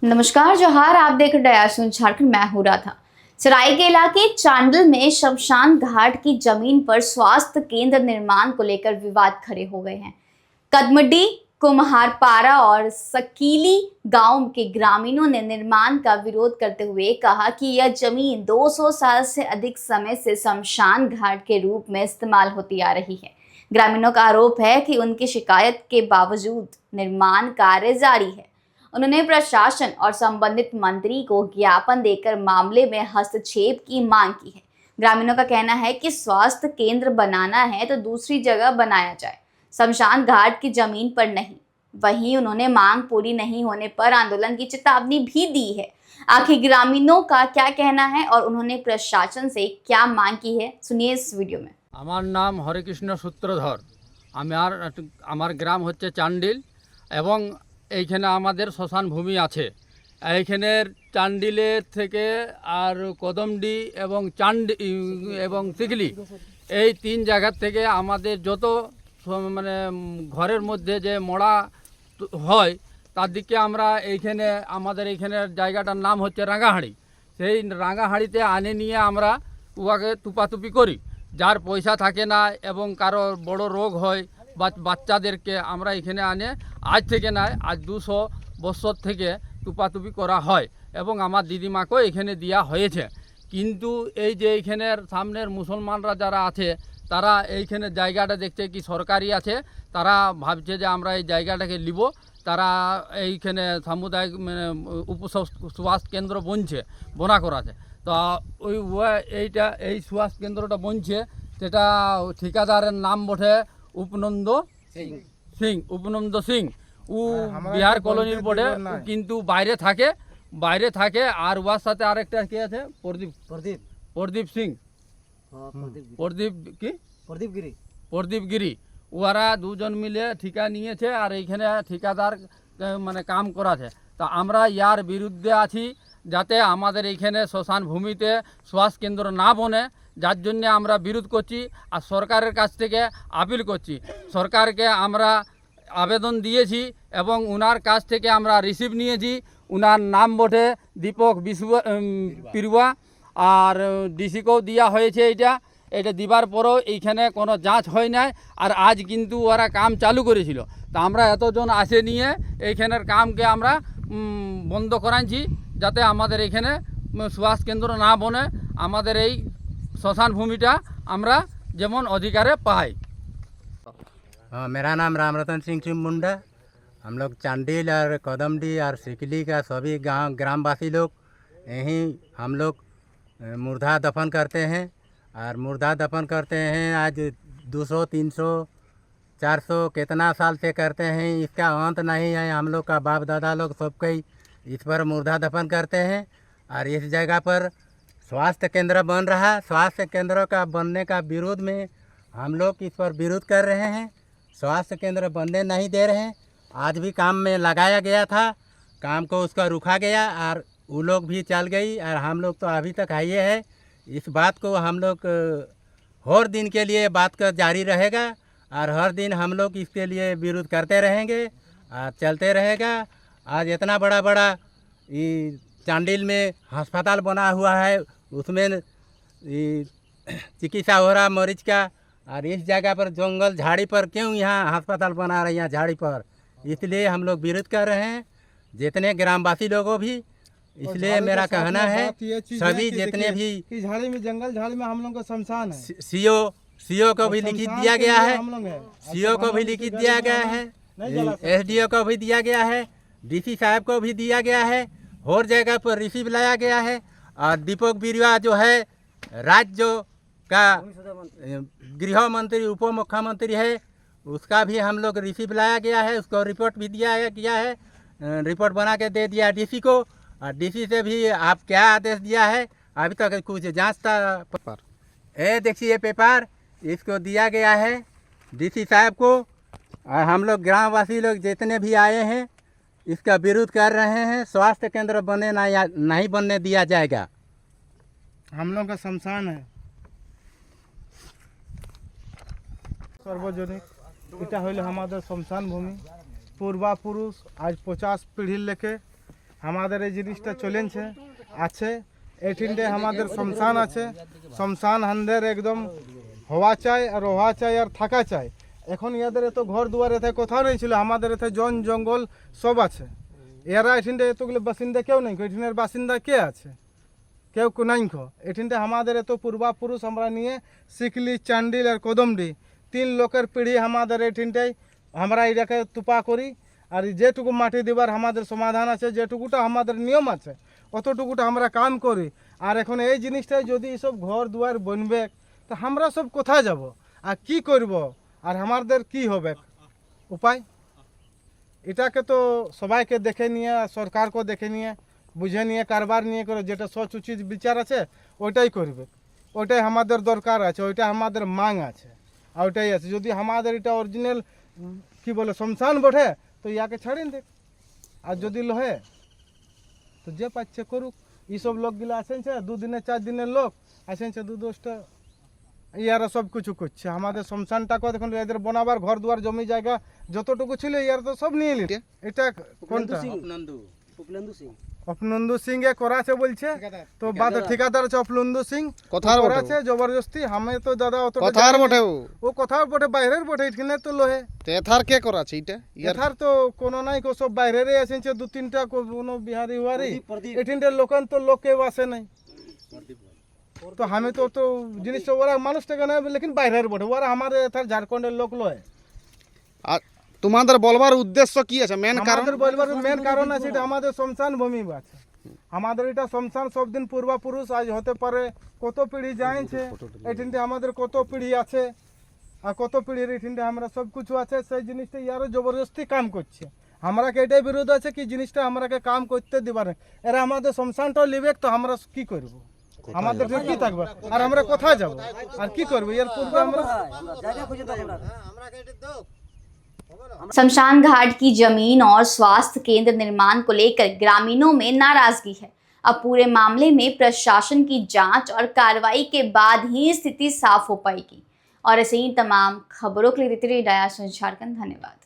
नमस्कार जोहार, आप देख रहे हैं झारखंड। मैं हूं राधा। सरायकेला के चांडल में शमशान घाट की जमीन पर स्वास्थ्य केंद्र निर्माण को लेकर विवाद खड़े हो गए हैं। कदमडी, कुम्हारपारा और सकीली गांव के ग्रामीणों ने निर्माण का विरोध करते हुए कहा कि यह जमीन 200 साल से अधिक समय से शमशान घाट के रूप में इस्तेमाल होती आ रही है। ग्रामीणों का आरोप है कि उनकी शिकायत के बावजूद निर्माण कार्य जारी है। उन्होंने प्रशासन और संबंधित मंत्री को ज्ञापन देकर मामले में हस्तक्षेप की मांग की है। ग्रामीणों का कहना है कि स्वास्थ्य केंद्र बनाना है तो दूसरी जगह बनाया जाए, शमशान घाट की जमीन पर नहीं। वहीं उन्होंने मांग पूरी नहीं होने पर आंदोलन की चेतावनी भी दी है। आखिर ग्रामीणों का क्या कहना है और उन्होंने प्रशासन से क्या मांग की है, सुनिए इस वीडियो में। আমার নাম হরেকৃষ্ণ সূত্রধর। আমার গ্রাম হচ্ছে চান্ডিল এবং এইখানে আমাদের শ্মশান ভূমি আছে। এইখানের চান্ডিলের থেকে আর কদমডি এবং এবং সিগলি এই তিন জায়গার থেকে আমাদের যত মানে ঘরের মধ্যে যে মড়া হয় তার দিকে আমরা এইখানে আমাদের এইখানের জায়গাটার নাম হচ্ছে রাঙ্গাহাড়ি। সেই রাঙ্গাহাড়িতে আনে নিয়ে আমরা উহাকে তুপাতুপি করি। যার পয়সা থাকে না এবং কারো বড় রোগ হয় বাচ্চাদেরকে আমরা এখানে আনে আজ থেকে নয়, আজ 200 বছর থেকে তুপাতুপি করা হয় এবং আমার দিদিমাকেও এখানে দেওয়া হয়েছে। কিন্তু এই যে এইখানের সামনের মুসলমানরা যারা আছে তারা এইখানে জায়গাটা দেখছে কি সরকারি আছে, তারা ভাবছে যে আমরা এই জায়গাটাকে নিব। তারা এইখানে সামুদায়িক মানে উপস্বাস্থ্য কেন্দ্র বনা করাছে। তো এইটা এই স্বাস্থ্য কেন্দ্রটা বনছে, সেটা ঠিকাদারের নাম বটে উপনন্দ সিং। ও বিহার কলোনির বটে, কিন্তু বাইরে থাকে। আর ওর সাথে আরেকটা কি আছে, প্রদীপ সিং, প্রদীপ গিরি। ওরা দুজন মিলে ঠিকা নিয়েছে আর এইখানে ঠিকাদার মানে কাম করাছে। তা আমরা ইয়ার বিরুদ্ধে আছি, যাতে আমাদের এইখানে শ্মশান ভূমিতে স্বাস্থ্য কেন্দ্র না বনে, যার জন্য আমরা বিরোধ করছি আর সরকারের কাছ থেকে আপিল করছি। সরকারকে আমরা আবেদন দিয়েছি এবং ওনার কাছ থেকে আমরা রিসিভ নিয়েছি। ওনার নাম বটে দীপক পিরুয়া আর ডিসিকেও দেওয়া হয়েছে। এটা দিবার পরেও এইখানে কোনো যাঁচ হয় নাই। আর আজ কিন্তু ওরা কাম চালু করেছিল। তা আমরা এতজন আসে নিয়ে এইখানের কামকে আমরা বন্ধ করাইছি, যাতে আমাদের এখানে স্বাস্থ্য কেন্দ্র না বনে, আমাদের এই শ্মশান ভূমিটা আমরা যেমন অধিকারে পাই। हाँ, मेरा नाम रामरतन सिंह मुंडा। हम लोग चांडिल और कदमडी और सिकली का सभी ग्रामवासी लोग यहीं हम लोग मुर्दा दफन करते हैं। और मुर्दा दफन करते हैं आज 200, 300, 400 कितना साल से करते हैं, इसका अंत नहीं है। हम लोग का बाप दादा लोग सब कोई इस पर मुर्दा दफन करते हैं। और इस जगह पर स्वास्थ्य केंद्र बन रहा, स्वास्थ्य केंद्र का बनने का विरोध में हम लोग इस पर विरोध कर रहे हैं। स्वास्थ्य केंद्र बनने नहीं दे रहे हैं। आज भी काम में लगाया गया था, काम को उसका रुका गया और वो लोग भी चल गई और हम लोग तो अभी तक आए हैं। इस बात को हम लोग हर दिन के लिए बात कर जारी रहेगा और हर दिन हम लोग इसके लिए विरोध करते रहेंगे और चलते रहेगा। आज इतना बड़ा ये चांडिल में अस्पताल बना हुआ है, उसमें चिकित्सा हो रहा मरीज का। और इस जगह पर जंगल झाड़ी पर क्यों यहाँ अस्पताल बना रहे हैं, यहाँ झाड़ी पर? इसलिए हम लोग विरोध कर रहे हैं, जितने ग्रामवासी लोगों भी। इसलिए मेरा कहना है सभी जितने भी झाड़ी में जंगल झाड़ी में हम लोग का शमशान है। सीओ को भी लिखित दिया गया है, सीओ को भी लिखित दिया गया है, एसडीओ को भी दिया गया है, डीसी साहब को भी दिया गया है, हर जगह पर रिसीव लाया गया है। और दीपक बिरुआ जो है राज्य का गृह मंत्री उप मुख्यमंत्री है, उसका भी हम लोग रिसीव लाया गया है, उसको रिपोर्ट भी दिया है। रिपोर्ट बना के दे दिया डीसी को। और डीसी से भी आप क्या आदेश दिया है, अभी तक कुछ जांचता देखिए पेपर इसको दिया गया है डीसी साहब को। और हम लोग ग्रामवासी लोग जितने भी आए हैं इसका विरोध कर रहे हैं। स्वास्थ्य केंद्र बने नहीं बनने दिया जाएगा। हम लोग का शमशान है सार्वजनिक, এটা হইলে আমাদের শমশান ভূমি। পূর্বাপুরুষ আজ 50 পিढ़ी लेके আমাদের এই জিনিসটা চলেছে আছে এঠিনটে আমাদের শ্মশান আছে শ্মশান হান্দের একদম হওয়া চাই আর হওয়া চাই আর থাকা চাই এখন ইয়াদের এত ঘর দুয়ার এতে কোথাও নেই ছিল আমাদের এতে জন জঙ্গল সব আছে এরা এঠিনটে এতগুলো বাসিন্দা কেউ নেই এঠিনের বাসিন্দা কে আছে কেউ নাই খো এঠিনটে আমাদের এত পূর্বাপুরুষ আমরা নিয়ে শিকলি চান্ডিল আর কদমডি 3 লোকের পিঢ়ি আমাদের এঠিনটাই আমরা এটাকে তুপা করি আর যেটুকু মাটি দেবার আমাদের সমাধান আছে যেটুকুটা আমাদের নিয়ম আছে অতটুকুটা আমরা কাম করি আর এখন এই জিনিসটাই যদি এইসব ঘর দুয়ার বনবে তো আমরা সব কোথায় যাব আর কি করব আর আমাদের কি হবে উপায় এটাকে তো সবাইকে দেখে নিয়ে সরকারকে দেখে নিয়ে বুঝে নিয়ে কারবার নিয়ে করে যেটা সচ উচিত বিচার আছে ওইটাই করবে ওইটাই আমাদের দরকার আছে ওইটা আমাদের মাং আছে আর ওইটাই আছে যদি আমাদের এটা অরিজিনাল কি বলে শ্মশান বটে তো ইয়াকে ছাড়িন দেখ আর যদি লহে তো যে পাচ্ছে করুক এইসব লোকগুলো আসেনছে 2 দিনে 4 দিনের লোক আসেনছে 2-10টা ইয়ারা সব কিছু করছে আমাদের শ্মশানটাকে দেখুন এদের বনাবার ঘর দুয়ার জমি জায়গা যতটুকু ছিল ইয়ার তো সব নিয়ে নিল এটা কোনটা অপনন্দু সিং এ করাছে বলছে তো বাদ ঠিকাদার আছে অপনন্দু সিং কথার বটে করাছে জবরদস্তি আমি তো দাদা অত কথার বটে ও কথার বটে বাইরের বটে এখানে তো লোহে তেথার কে করাছে এটা এথার তো কোনো নাই কো সব বাইরেরই আসেছে 2-3টা কোনো বিহারি উহারি এঠিনটা লোকান তো লোক কেউ আসে নাই তো আমি তো তো জিনিসটা ওরা মানুষটাকে না লেকিন বাইরের বটে ওরা আমার এথার ঝাড়খণ্ডের লোক লয় আর তোমাদের বলবার উদ্দেশ্য কি আছে মেন কারণ আমাদের বলবার মেন কারণ আছে এটা আমাদের শ্মশান ভূমি আছে আমাদের এটা শ্মশান সব দিন পূর্বাপুরুষ আজ হতে পারে কত পিঢ়ি যাইছে এঠিনটা আমাদের কত পিঢ়ি আছে আর কত পিঢ়ির এঠিনটা আমরা সব কিছু আছে সেই জিনিসটা ইয়ারও জবরদস্তি কাম করছে আমরা এটাই বিরোধ আছে কি জিনিসটা আমরাকে কাম করতে দিবার না। এরা আমাদের শ্মশানটাও লিবে তো আমরা কি করব আমাদের কি থাকবে আর আমরা কোথায় যাব আর কি করব এর পূর্বে আমরা शमशान घाट की जमीन और स्वास्थ्य केंद्र निर्माण को लेकर ग्रामीणों में नाराजगी है। अब पूरे मामले में प्रशासन की जांच और कार्रवाई के बाद ही स्थिति साफ हो पाएगी। और ऐसे ही तमाम खबरों के लिए देते रहिए झारखंड। धन्यवाद।